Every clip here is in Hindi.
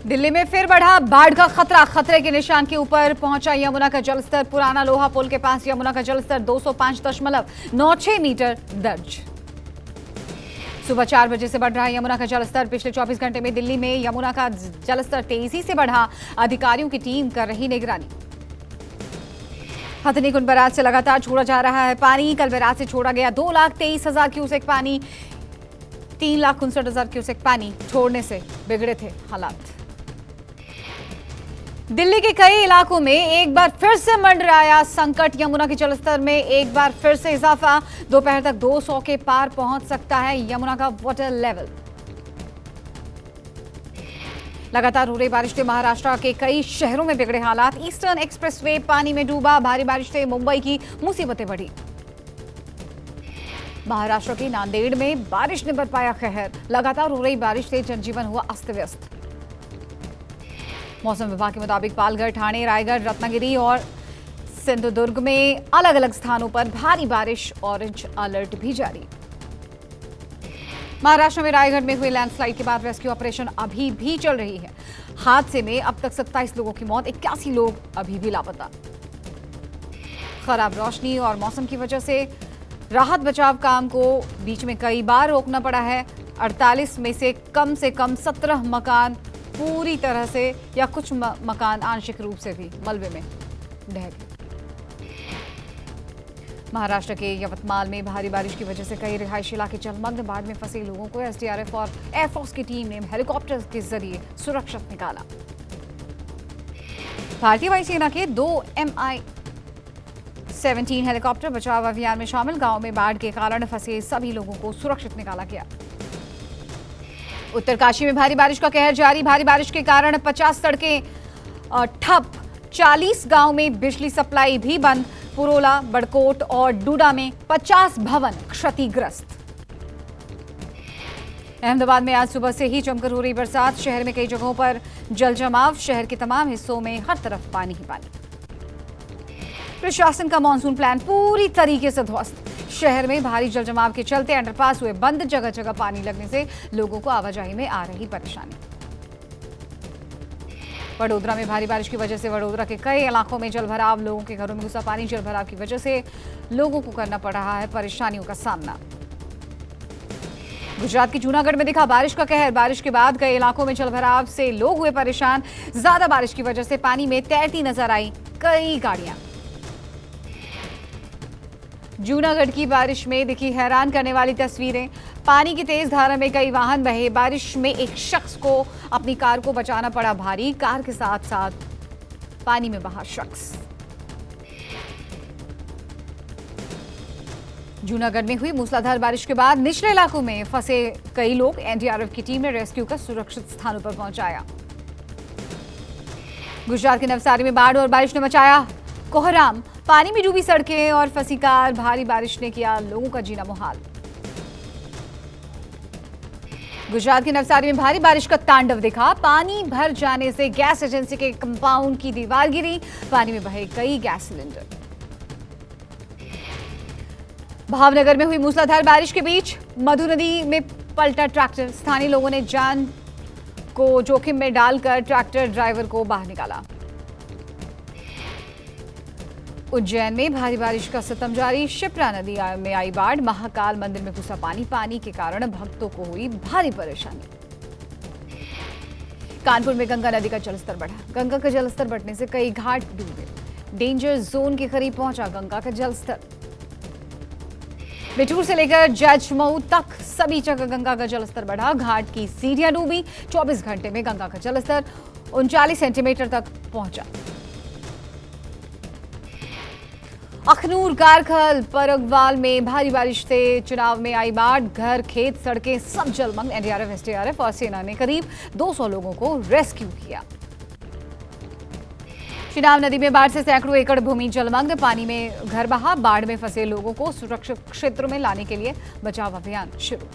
दिल्ली में फिर बढ़ा बाढ़ का खतरा। खतरे के निशान के ऊपर पहुंचा यमुना का जलस्तर। पुराना लोहा पुल के पास यमुना का जलस्तर 205.96 मीटर दर्ज। सुबह 4 बजे से बढ़ रहा है यमुना का जलस्तर। पिछले 24 घंटे में दिल्ली में यमुना का जलस्तर तेजी से बढ़ा। अधिकारियों की टीम कर रही निगरानी। हथनीकुंड बैराज से लगातार छोड़ा जा रहा है पानी। कल बैराज से छोड़ा गया 2,23,000 क्यूसेक पानी। 3,59,000 क्यूसेक पानी छोड़ने से बिगड़े थे हालात। दिल्ली के कई इलाकों में एक बार फिर से मंडराया संकट। यमुना के जलस्तर में एक बार फिर से इजाफा। दोपहर तक 200 के पार पहुंच सकता है यमुना का वाटर लेवल। लगातार हो रही बारिश से महाराष्ट्र के कई शहरों में बिगड़े हालात। ईस्टर्न एक्सप्रेसवे पानी में डूबा। भारी बारिश से मुंबई की मुसीबतें बढ़ी। महाराष्ट्र के नांदेड़ में बारिश ने बरपाया कहर। लगातार हो रही बारिश से जनजीवन हुआ अस्त व्यस्त। मौसम विभाग के मुताबिक पालघर, ठाणे, रायगढ़, रत्नागिरी और सिंधुदुर्ग में अलग अलग स्थानों पर भारी बारिश। ऑरेंज अलर्ट भी जारी। महाराष्ट्र में रायगढ़ में हुए लैंडस्लाइड के बाद रेस्क्यू ऑपरेशन अभी भी चल रही है। हादसे में अब तक 27 लोगों की मौत, 81 लोग अभी भी लापता। खराब रोशनी और मौसम की वजह से राहत बचाव काम को बीच में कई बार रोकना पड़ा है। 48 में से कम 17 मकान पूरी तरह से या कुछ मकान आंशिक रूप से भी मलबे में ढह गए। महाराष्ट्र के यवतमाल में भारी बारिश की वजह से कई रिहायशी इलाके जलमग्न। बाढ़ में फंसे लोगों को एसडीआरएफ और एयरफोर्स की टीम ने हेलीकॉप्टर के जरिए सुरक्षित निकाला। भारतीय वायुसेना के 2 Mi-17 हेलीकॉप्टर बचाव अभियान में शामिल। गांव में बाढ़ के कारण फंसे सभी लोगों को सुरक्षित निकाला गया। उत्तरकाशी में भारी बारिश का कहर जारी। भारी बारिश के कारण 50 सड़कें ठप। 40 गांव में बिजली सप्लाई भी बंद। पुरोला, बड़कोट और डूडा में 50 भवन क्षतिग्रस्त। अहमदाबाद में आज सुबह से ही जमकर हो रही बरसात। शहर में कई जगहों पर जल जमाव। शहर के तमाम हिस्सों में हर तरफ पानी ही पानी। प्रशासन का मानसून प्लान पूरी तरीके से ध्वस्त। शहर में भारी जल जमाव के चलते अंडरपास हुए बंद। जगह जगह पानी लगने से लोगों को आवाजाही में आ रही परेशानी। वडोदरा में भारी बारिश की वजह से वडोदरा के कई इलाकों में जलभराव। लोगों के घरों में घुसा पानी। जलभराव की वजह से लोगों को करना पड़ रहा है परेशानियों का सामना। गुजरात के जूनागढ़ में दिखा बारिश का कहर। बारिश के बाद कई इलाकों में जलभराव से लोग हुए परेशान। ज्यादा बारिश की वजह से पानी में तैरती नजर आई कई गाड़ियां। जूनागढ़ की बारिश में दिखी हैरान करने वाली तस्वीरें। पानी की तेज धारा में कई वाहन बहे। बारिश में एक शख्स को अपनी कार को बचाना पड़ा भारी। कार के साथ साथ पानी में बहा शख्स। जूनागढ़ में हुई मूसलाधार बारिश के बाद निचले इलाकों में फंसे कई लोग एनडीआरएफ की टीम ने रेस्क्यू कर सुरक्षित स्थानों पर पहुंचाया। गुजरात के नवसारी में बाढ़ और बारिश ने मचाया कोहराम। पानी में डूबी सड़कें और फंसी कार। भारी बारिश ने किया लोगों का जीना मुहाल। गुजरात के नवसारी में भारी बारिश का तांडव दिखा। पानी भर जाने से गैस एजेंसी के कंपाउंड की दीवार गिरी। पानी में बहे कई गैस सिलेंडर। भावनगर में हुई मूसलाधार बारिश के बीच मधु नदी में पलटा ट्रैक्टर। स्थानीय लोगों ने जान को जोखिम में डालकर ट्रैक्टर ड्राइवर को बाहर निकाला। उज्जैन में भारी बारिश का सितम जारी। शिप्रा नदी में आई बाढ़। महाकाल मंदिर में घुसा पानी। पानी के कारण भक्तों को हुई भारी परेशानी। कानपुर में गंगा नदी का जलस्तर बढ़ा। गंगा का जलस्तर बढ़ने से कई घाट डूबे। डेंजर जोन के करीब पहुंचा गंगा का जलस्तर। बिठूर से लेकर जजमऊ तक सभी जगह गंगा का जलस्तर बढ़ा। घाट की सीढ़ियां डूबी। 24 घंटे में गंगा का जलस्तर 39 सेंटीमीटर तक पहुंचा। अखनूर, कारखल, परगवाल में भारी बारिश से चुनाव में आई बाढ़। घर, खेत, सड़कें सब जलमग्न। एनडीआरएफ, एसडीआरएफ और सेना ने करीब 200 लोगों को रेस्क्यू किया। चिनाब नदी में बाढ़ से सैकड़ों एकड़ भूमि जलमग्न। पानी में घर बहा। बाढ़ में फंसे लोगों को सुरक्षित क्षेत्रों में लाने के लिए बचाव अभियान शुरू।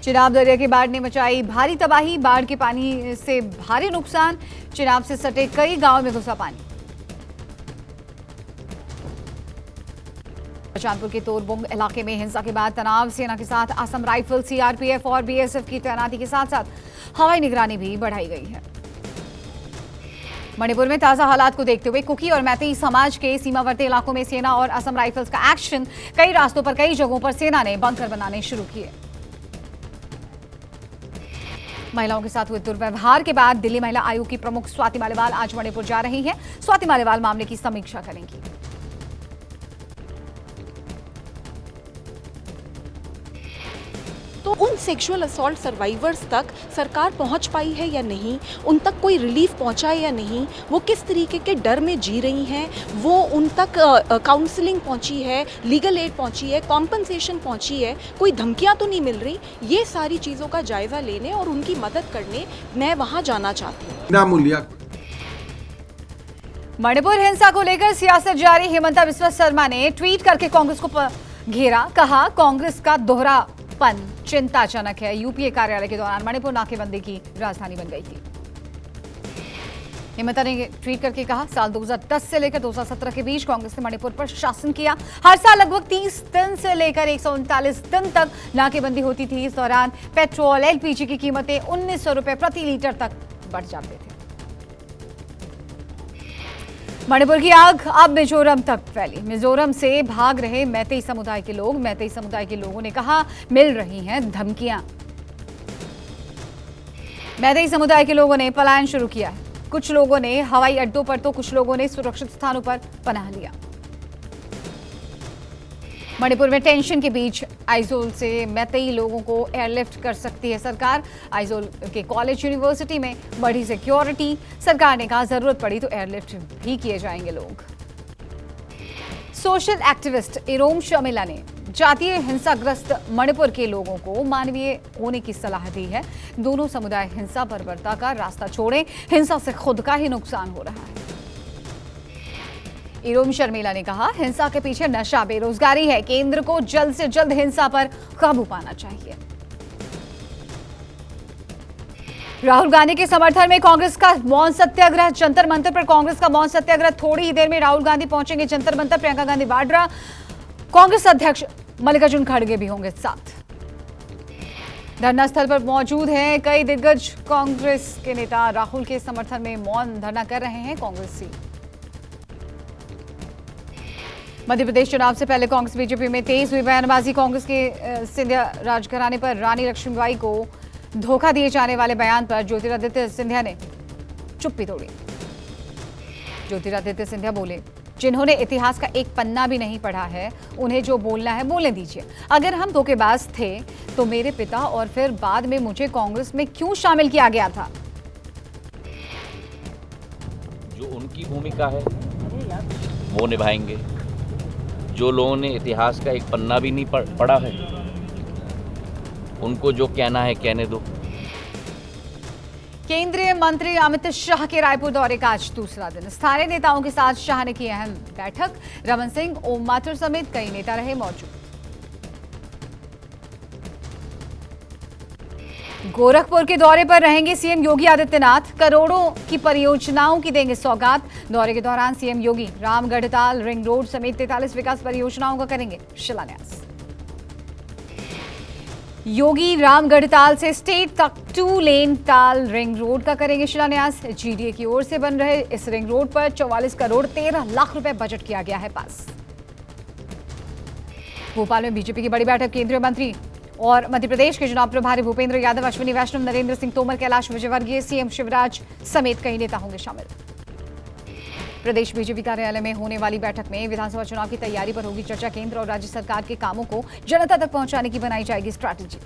चिनाब दरिया की बाढ़ ने मचाई भारी तबाही। बाढ़ के पानी से भारी नुकसान। चिनाब से सटे कई गांवों में घुसा पानी। अचानपुर के तोरबुंग इलाके में हिंसा के बाद तनाव, सेना के साथ असम राइफल, सीआरपीएफ और बीएसएफ की तैनाती के साथ साथ हवाई निगरानी भी बढ़ाई गई है। मणिपुर में ताजा हालात को देखते हुए कुकी और मैतेई समाज के सीमावर्ती इलाकों में सेना और असम राइफल्स का एक्शन। कई रास्तों पर कई जगहों पर सेना ने बंकर बनाने शुरू किए। महिलाओं के साथ हुए दुर्व्यवहार के बाद दिल्ली महिला आयोग की प्रमुख स्वाति मालीवाल आज मणिपुर जा रही हैं। स्वाति मालीवाल मामले की समीक्षा करेंगी। तो उन सेक्सुअल असॉल्ट सर्वाइवर्स तक सरकार पहुंच पाई है या नहीं, उन तक कोई रिलीफ पहुंचा है या नहीं, वो किस तरीके के डर में जी रही हैं, वो उन तक काउंसलिंग पहुंची है, लीगल एड पहुंची है, कॉम्पनसेशन पहुंची है, कोई धमकियां तो नहीं मिल रही। ये सारी चीज़ों का जायजा लेने और उनकी मदद करने मैं वहां जाना चाहती हूँ। मणिपुर हिंसा को लेकर सियासत जारी। हेमंता बिस्वा शर्मा ने ट्वीट करके कांग्रेस को घेरा। कहा, कांग्रेस का दोहरापन चिंताजनक है। यूपीए कार्यालय के दौरान मणिपुर नाकेबंदी की राजधानी बन गई थी। हेमंता ने ट्वीट करके कहा, साल 2010 से लेकर 2017 के बीच कांग्रेस ने मणिपुर पर शासन किया। हर साल लगभग 30 दिन से लेकर 139 दिन तक नाकेबंदी होती थी। इस दौरान पेट्रोल, एलपीजी की कीमतें 1900 रुपए प्रति लीटर तक बढ़ जाते थे। मणिपुर की आग अब मिजोरम तक फैली। मिजोरम से भाग रहे मैतेई समुदाय के लोग। मैतेई समुदाय के लोगों ने कहा, मिल रही हैं धमकियां। मैतेई समुदाय के लोगों ने पलायन शुरू किया है। कुछ लोगों ने हवाई अड्डों पर तो कुछ लोगों ने सुरक्षित स्थानों पर पनाह लिया। मणिपुर में टेंशन के बीच आइजोल से मैतेई लोगों को एयरलिफ्ट कर सकती है सरकार। आइजोल के कॉलेज, यूनिवर्सिटी में बढ़ी सिक्योरिटी। सरकार ने कहा, जरूरत पड़ी तो एयरलिफ्ट भी किए जाएंगे लोग। सोशल एक्टिविस्ट इरोम शर्मिला ने जातीय हिंसाग्रस्त मणिपुर के लोगों को मानवीय होने की सलाह दी है। दोनों समुदाय हिंसा बर्बरता का रास्ता छोड़ें। हिंसा से खुद का ही नुकसान हो रहा है। इरोम शर्मिला ने कहा, हिंसा के पीछे नशा, बेरोजगारी है। केंद्र को जल्द से जल्द हिंसा पर काबू पाना चाहिए। राहुल गांधी के समर्थन में कांग्रेस का मौन सत्याग्रह। जंतर मंतर पर कांग्रेस का मौन सत्याग्रह। थोड़ी ही देर में राहुल गांधी पहुंचेंगे जंतर मंतर। प्रियंका गांधी वाड्रा, कांग्रेस अध्यक्ष मल्लिकार्जुन खड़गे भी होंगे साथ। धरना स्थल पर मौजूद हैं कई दिग्गज कांग्रेस के नेता। राहुल के समर्थन में मौन धरना कर रहे हैं कांग्रेसी। मध्य प्रदेश चुनाव से पहले कांग्रेस बीजेपी में तेज हुई बयानबाजी। कांग्रेस के सिंधिया राजघराने पर रानी लक्ष्मीबाई को धोखा दिए जाने वाले बयान पर ज्योतिरादित्य सिंधिया ने चुप्पी तोड़ी। ज्योतिरादित्य सिंधिया बोले, जिन्होंने इतिहास का एक पन्ना भी नहीं पढ़ा है, उन्हें जो बोलना है बोलने दीजिए। अगर हम धोखेबाज थे तो मेरे पिता और फिर बाद में मुझे कांग्रेस में क्यों शामिल किया गया था? जो उनकी भूमिका है वो निभाएंगे। जो लोगों ने इतिहास का एक पन्ना भी नहीं पढ़ा है, उनको जो कहना है कहने दो। केंद्रीय मंत्री अमित शाह के रायपुर दौरे का आज दूसरा दिन। स्थानीय नेताओं के साथ शाह ने की अहम बैठक। रमन सिंह, ओम माथुर समेत कई नेता रहे मौजूद। गोरखपुर के दौरे पर रहेंगे सीएम योगी आदित्यनाथ। करोड़ों की परियोजनाओं की देंगे सौगात। दौरे के दौरान सीएम योगी रामगढ़ताल रिंग रोड समेत 43 विकास परियोजनाओं का करेंगे शिलान्यास। योगी रामगढ़ताल से स्टेट तक 2 लेन ताल रिंग रोड का करेंगे शिलान्यास। जीडीए की ओर से बन रहे इस रिंग रोड पर 44 करोड़ 13 लाख रुपए बजट किया गया है पास। भोपाल में बीजेपी की बड़ी बैठक। केंद्रीय मंत्री और मध्य प्रदेश के चुनाव प्रभारी भूपेंद्र यादव, अश्विनी वैष्णव, नरेंद्र सिंह तोमर, कैलाश विजयवर्गीय, सीएम शिवराज समेत कई नेता होंगे शामिल। प्रदेश बीजेपी कार्यालय में होने वाली बैठक में विधानसभा चुनाव की तैयारी पर होगी चर्चा। केंद्र और राज्य सरकार के कामों को जनता तक पहुंचाने की बनाई जाएगी स्ट्रैटेजी।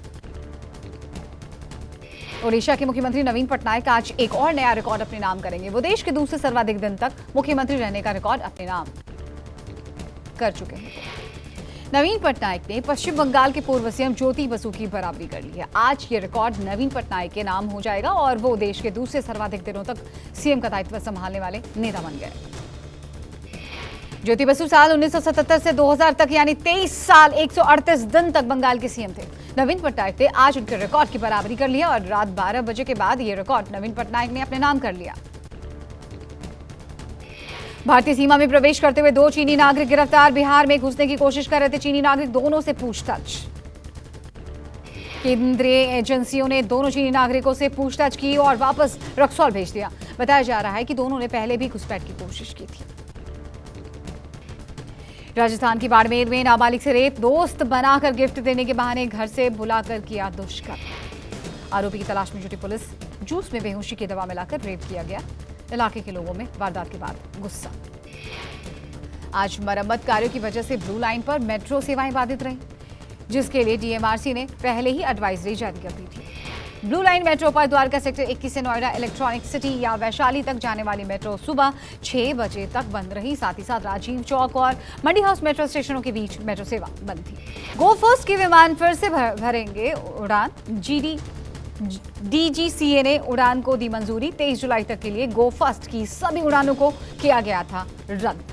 ओडिशा के मुख्यमंत्री नवीन पटनायक आज एक और नया रिकॉर्ड अपने नाम करेंगे। वो देश के दूसरे सर्वाधिक दिन तक मुख्यमंत्री रहने का रिकॉर्ड अपने नाम कर चुके हैं। नवीन पटनायक ने पश्चिम बंगाल के पूर्व सीएम ज्योति बसु की बराबरी कर ली है। आज ये रिकॉर्ड नवीन पटनायक के नाम हो जाएगा और वो देश के दूसरे सर्वाधिक दिनों तक सीएम का दायित्व संभालने वाले नेता बन गए। ज्योति बसु साल 1977 से 2000 तक यानी 23 साल 138 दिन तक बंगाल के सीएम थे। नवीन पटनायक ने आज उनके रिकॉर्ड की बराबरी कर लिया और रात 12 बजे के बाद ये रिकॉर्ड नवीन पटनायक ने अपने नाम कर लिया। भारतीय सीमा में प्रवेश करते हुए 2 चीनी नागरिक गिरफ्तार। बिहार में घुसने की कोशिश कर रहे थे चीनी नागरिक, दोनों से पूछताछ। केंद्रीय एजेंसियों ने दोनों चीनी नागरिकों से पूछताछ की और वापस रक्सौल भेज दिया। बताया जा रहा है कि दोनों ने पहले भी घुसपैठ की कोशिश की थी। राजस्थान की बाड़मेर में नाबालिग से रेप, दोस्त बनाकर गिफ्ट देने के बहाने घर से बुलाकर किया दुष्कर्म। आरोपी की तलाश में जुटी पुलिस, जूस में बेहोशी की दवा मिलाकर रेप किया गया। इलाके के लोगों में वारदात के बाद गुस्सा। आज मरम्मत कार्यों की वजह से ब्लू लाइन पर मेट्रो सेवाएं बाधित रहीं, जिसके लिए डीएमआरसी ने पहले ही एडवाइजरी जारी कर दी थी। ब्लू लाइन मेट्रो पर द्वारका सेक्टर 21 से नोएडा इलेक्ट्रॉनिक सिटी या वैशाली तक जाने वाली मेट्रो सुबह 6 बजे तक बंद रही। साथ ही साथ राजीव चौक और मंडी हाउस मेट्रो स्टेशनों के बीच मेट्रो सेवा बंद थी। गो फर्स्ट के विमान फिर से भरेंगे उड़ान। डीजीसीए ने उड़ान को दी मंजूरी। 23 जुलाई तक के लिए गो फर्स्ट की सभी उड़ानों को किया गया था रद्द।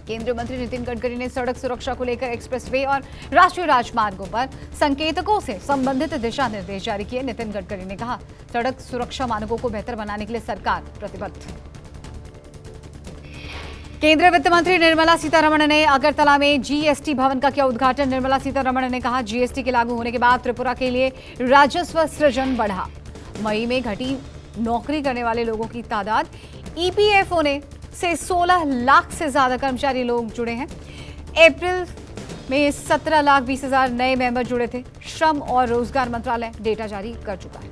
केंद्रीय मंत्री नितिन गडकरी ने सड़क सुरक्षा को लेकर एक्सप्रेसवे और राष्ट्रीय राजमार्गों पर संकेतकों से संबंधित दिशा निर्देश जारी किए। नितिन गडकरी ने कहा, सड़क सुरक्षा मानकों को बेहतर बनाने के लिए सरकार प्रतिबद्ध। केंद्रीय वित्त मंत्री निर्मला सीतारमण ने अगरतला में जीएसटी भवन का किया उद्घाटन। निर्मला सीतारमण ने कहा, जीएसटी के लागू होने के बाद त्रिपुरा के लिए राजस्व सृजन बढ़ा। मई में घटी नौकरी करने वाले लोगों की तादाद। ईपीएफओ ने से 16 लाख से ज्यादा कर्मचारी लोग जुड़े हैं। अप्रैल में 17,20,000 नए मेंबर जुड़े थे। श्रम और रोजगार मंत्रालय डेटा जारी कर चुका है।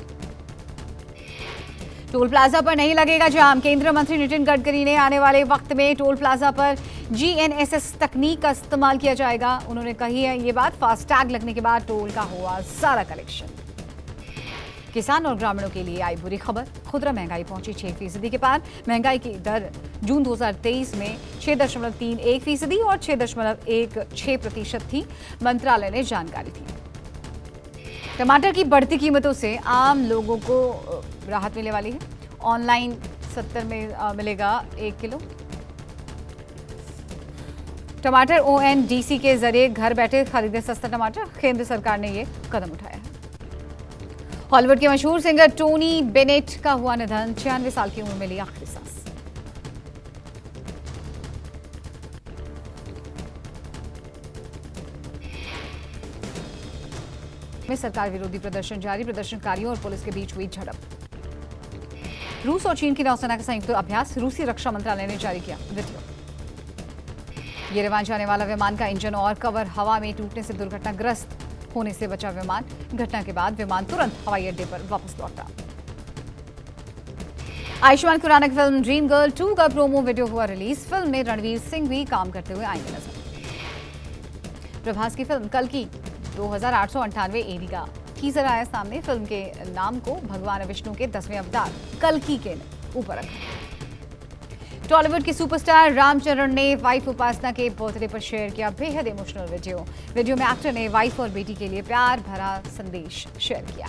टोल प्लाजा पर नहीं लगेगा जाम। केंद्रीय मंत्री नितिन गडकरी ने आने वाले वक्त में टोल प्लाजा पर जीएनएसएस तकनीक का इस्तेमाल किया जाएगा। उन्होंने कही है ये बात, फास्टैग लगने के बाद टोल का हुआ सारा कलेक्शन। किसान और ग्रामीणों के लिए आई बुरी खबर, खुदरा महंगाई पहुंची 6% के पार। महंगाई की दर जून 2023 में 6.31% और 6.16% थी, मंत्रालय ने जानकारी दी। टमाटर की बढ़ती कीमतों से आम लोगों को राहत मिलने वाली है। ऑनलाइन 70 में मिलेगा 1 किलो टमाटर। ओएनडीसी के जरिए घर बैठे खरीदे सस्ता टमाटर। केंद्र सरकार ने ये कदम उठाया है। हॉलीवुड के मशहूर सिंगर टोनी बेनेट का हुआ निधन। 96 साल की उम्र में ली आखिरी सांस। में सरकार विरोधी प्रदर्शन जारी। प्रदर्शनकारियों और पुलिस के बीच हुई झड़प। रूस और चीन की नौसेना का संयुक्त अभ्यास। रूसी रक्षा मंत्रालय ने जारी किया वीडियो। येरेवान जाने वाला विमान का इंजन और कवर हवा में टूटने से दुर्घटनाग्रस्त होने से बचा विमान। घटना के बाद विमान तुरंत हवाई अड्डे पर वापस लौटा। आयुष्मान खुराना की फिल्म ड्रीम गर्ल 2 का प्रोमो वीडियो हुआ रिलीज। फिल्म में रणवीर सिंह भी काम करते हुए आएंगे नजर। प्रभास की फिल्म कल की 2898 एडी का टीजर आया सामने। फिल्म के नाम को भगवान विष्णु के 10वें अवतार कल्कि के ऊपर रखा। टॉलीवुड की सुपरस्टार रामचरण ने वाइफ उपासना के बर्थडे पर शेयर किया बेहद इमोशनल वीडियो। वीडियो में एक्टर ने वाइफ और बेटी के लिए प्यार भरा संदेश शेयर किया।